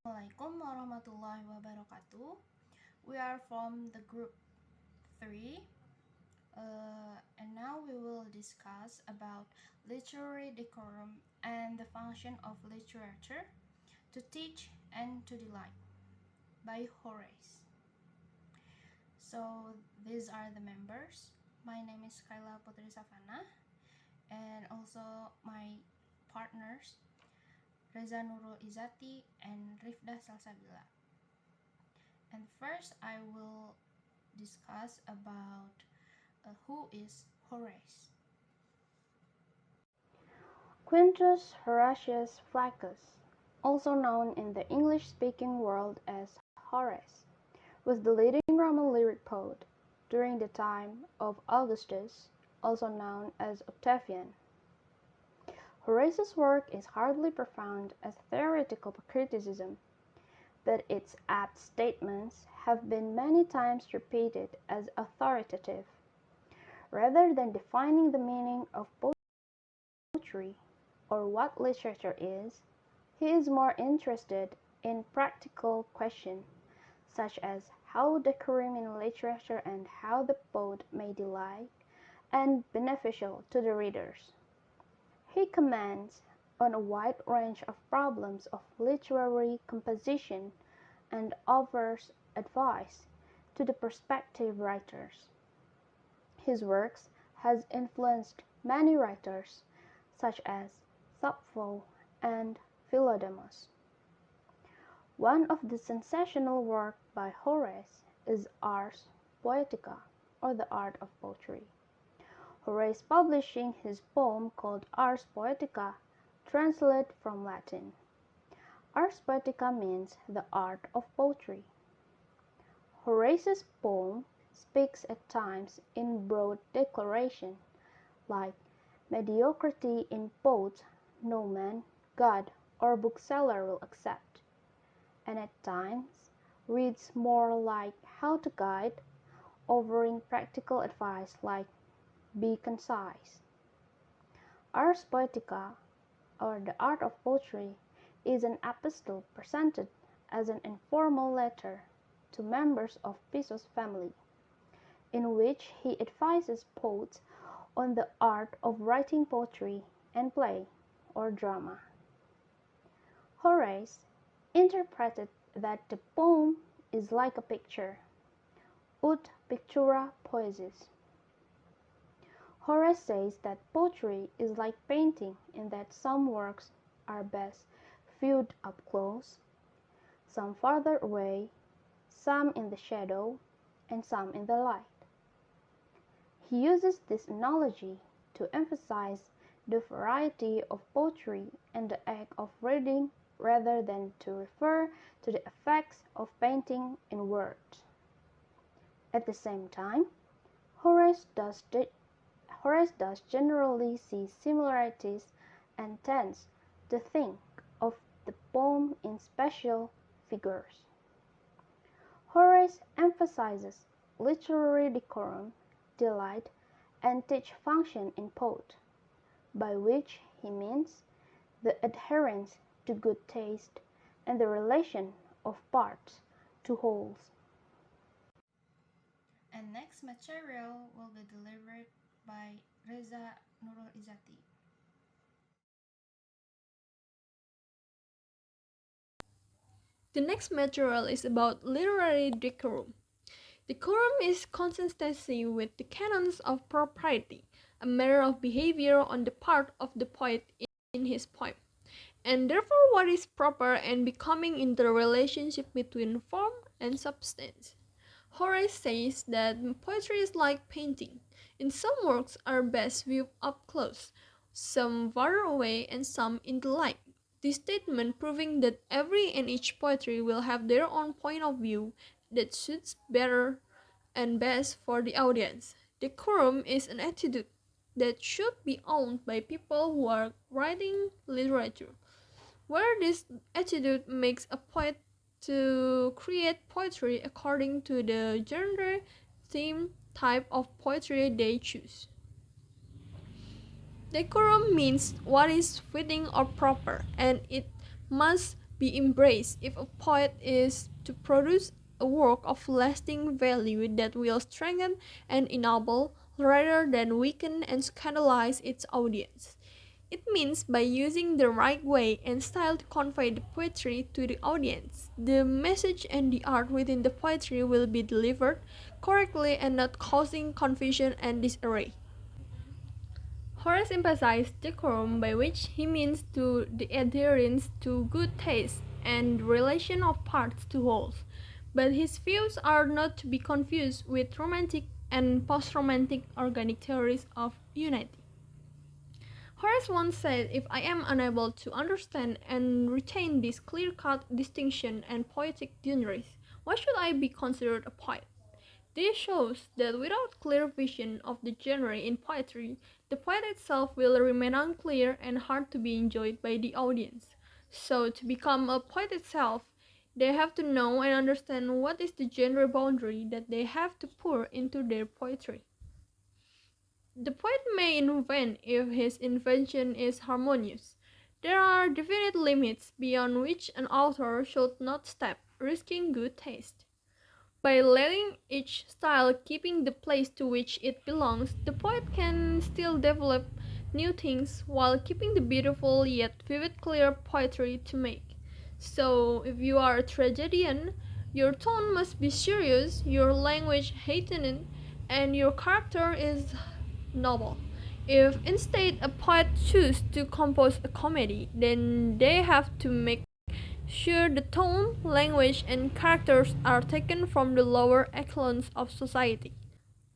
Assalamualaikum warahmatullahi wabarakatuh. We are from the group 3 and now we will discuss about literary decorum and the function of literature to teach and to delight by Horace. So these are the members. My name is Qayla Putri Safanah and also my partners Rezza, Nurul, Izzati, and Rifdah, Salsabila. And first I will discuss about who is Horace. Quintus Horatius Flaccus, also known in the English-speaking world as Horace, was the leading Roman lyric poet during the time of Augustus, also known as Octavian. Horace's work is hardly profound as theoretical criticism, but its apt statements have been many times repeated as authoritative. Rather than defining the meaning of poetry or what literature is, he is more interested in practical questions such as how decorum in literature and how the poet may delight and beneficial to the readers. He comments on a wide range of problems of literary composition and offers advice to the prospective writers. His works has influenced many writers such as Sappho and Philodemus. One of the sensational works by Horace is Ars Poetica, or the art of poetry. Horace publishing his poem called Ars Poetica, translated from Latin. Ars Poetica means the art of poetry. Horace's poem speaks at times in broad declaration, like mediocrity in poets no man, God, or bookseller will accept, and at times reads more like how to guide, offering practical advice like be concise. Ars Poetica, or the art of poetry, is an epistle presented as an informal letter to members of Piso's family, in which he advises poets on the art of writing poetry and play or drama. Horace interpreted that the poem is like a picture, ut pictura poesis. Horace says that poetry is like painting in that some works are best viewed up close, some farther away, some in the shadow, and some in the light. He uses this analogy to emphasize the variety of poetry and the act of reading rather than to refer to the effects of painting in words. At the same time, Horace does generally see similarities and tends to think of the poem in special figures. Horace emphasizes literary decorum, delight, and teach function in poet, by which he means the adherence to good taste and the relation of parts to wholes. And next material will be delivered by Rezza, Nurul, Izzati. The next material is about literary decorum. Decorum is consistency with the canons of propriety, a matter of behavior on the part of the poet in his poem, and therefore what is proper and becoming in the relationship between form and substance. Horace says that poetry is like painting. In some works are best viewed up close, some far away, and some in the light. This statement proving that every and each poetry will have their own point of view that suits better and best for the audience. Decorum is an attitude that should be owned by people who are writing literature, where this attitude makes a poet to create poetry according to the genre, theme, type of poetry they choose. Decorum means what is fitting or proper, and it must be embraced if a poet is to produce a work of lasting value that will strengthen and ennoble rather than weaken and scandalize its audience. It means by using the right way and style to convey the poetry to the audience, the message and the art within the poetry will be delivered correctly and not causing confusion and disarray. Horace emphasized decorum, by which he means to the adherence to good taste and relation of parts to wholes, but his views are not to be confused with romantic and post-romantic organic theories of unity. Horace once said, "If I am unable to understand and retain this clear-cut distinction and poetic genres, why should I be considered a poet?" This shows that without clear vision of the genre in poetry, the poet itself will remain unclear and hard to be enjoyed by the audience. So, to become a poet itself, they have to know and understand what is the genre boundary that they have to pour into their poetry. The poet may invent if his invention is harmonious. There are definite limits beyond which an author should not step, risking good taste. By letting each style keeping the place to which it belongs, the poet can still develop new things while keeping the beautiful yet vivid clear poetry to make. So, if you are a tragedian, your tone must be serious, your language heightened, and your character is novel. If instead a poet chooses to compose a comedy, then they have to make sure the tone, language, and characters are taken from the lower echelons of society.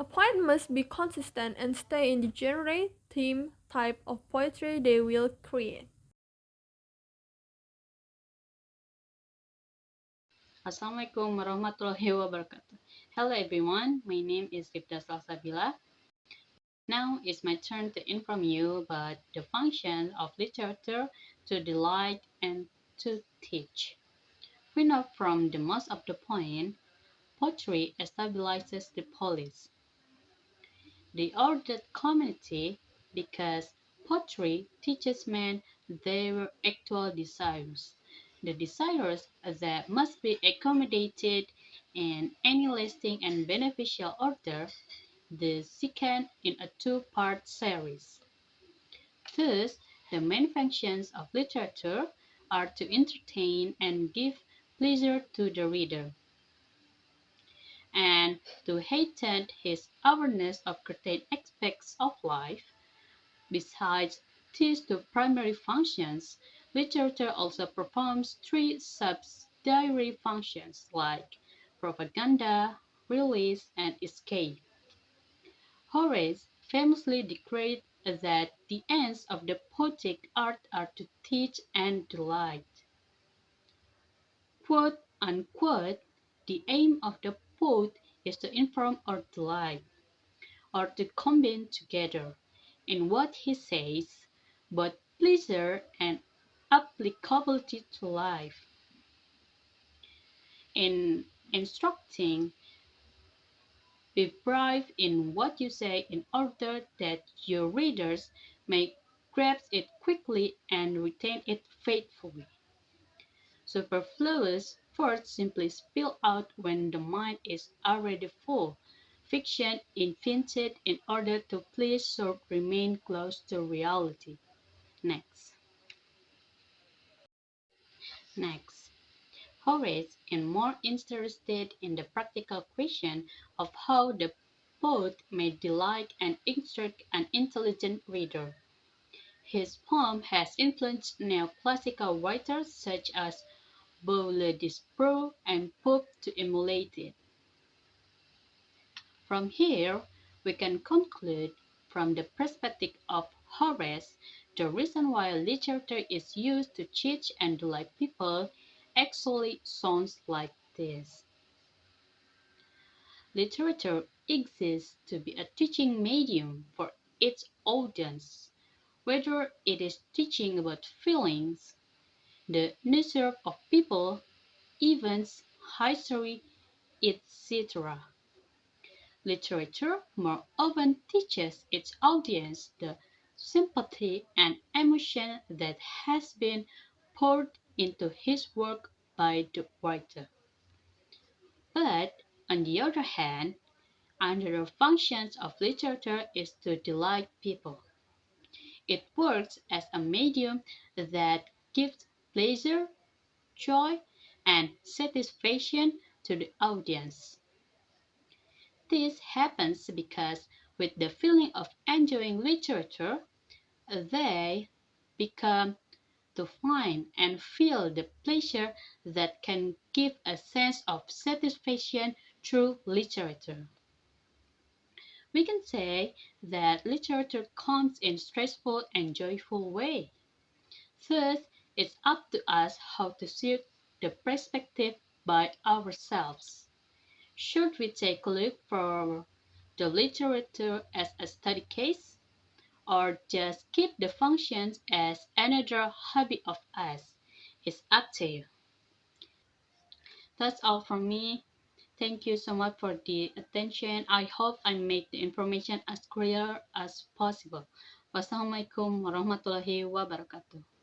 A poet must be consistent and stay in the genre, theme, type of poetry they will create. Assalamualaikum warahmatullahi wabarakatuh. Hello everyone, my name is Rifdah Salsabila. Now it's my turn to inform you about the function of literature to delight and to teach. We know from the most of the point, poetry stabilizes the polis, the ordered community, because poetry teaches men their actual desires, the desires that must be accommodated in any lasting and beneficial order, the second in a two-part series. Thus, the main functions of literature are to entertain and give pleasure to the reader, and to heighten his awareness of certain aspects of life. Besides these two primary functions, literature also performs three subsidiary functions like propaganda, release, and escape. Horace famously declared that the ends of the poetic art are to teach and delight. Quote unquote, the aim of the poet is to inform or delight, or to combine together, in what he says, both pleasure and applicability to life. In instructing, be brave in what you say in order that your readers may grasp it quickly and retain it faithfully. Superfluous words simply spill out when the mind is already full. Fiction invented in order to please should remain close to reality. Next. Next. Horace is more interested in the practical question of how the poet may delight and instruct an intelligent reader. His poem has influenced neoclassical writers such as Boule-Desprez and Pope to emulate it. From here, we can conclude, from the perspective of Horace, the reason why literature is used to teach and delight people actually sounds like this. Literature exists to be a teaching medium for its audience, whether it is teaching about feelings, the nature of people, events, history, etc. Literature more often teaches its audience the sympathy and emotion that has been poured into his work by the writer. But, on the other hand, another function of literature is to delight people. It works as a medium that gives pleasure, joy, and satisfaction to the audience. This happens because with the feeling of enjoying literature, they become to find and feel the pleasure that can give a sense of satisfaction through literature. We can say that literature comes in stressful and joyful way. Thus, it's up to us how to suit the perspective by ourselves. Should we take a look for the literature as a study case, or just keep the functions as another hobby of us? It's up to you. That's all from me. Thank you so much for the attention. I hope I make the information as clear as possible. Wassalamualaikum warahmatullahi wabarakatuh.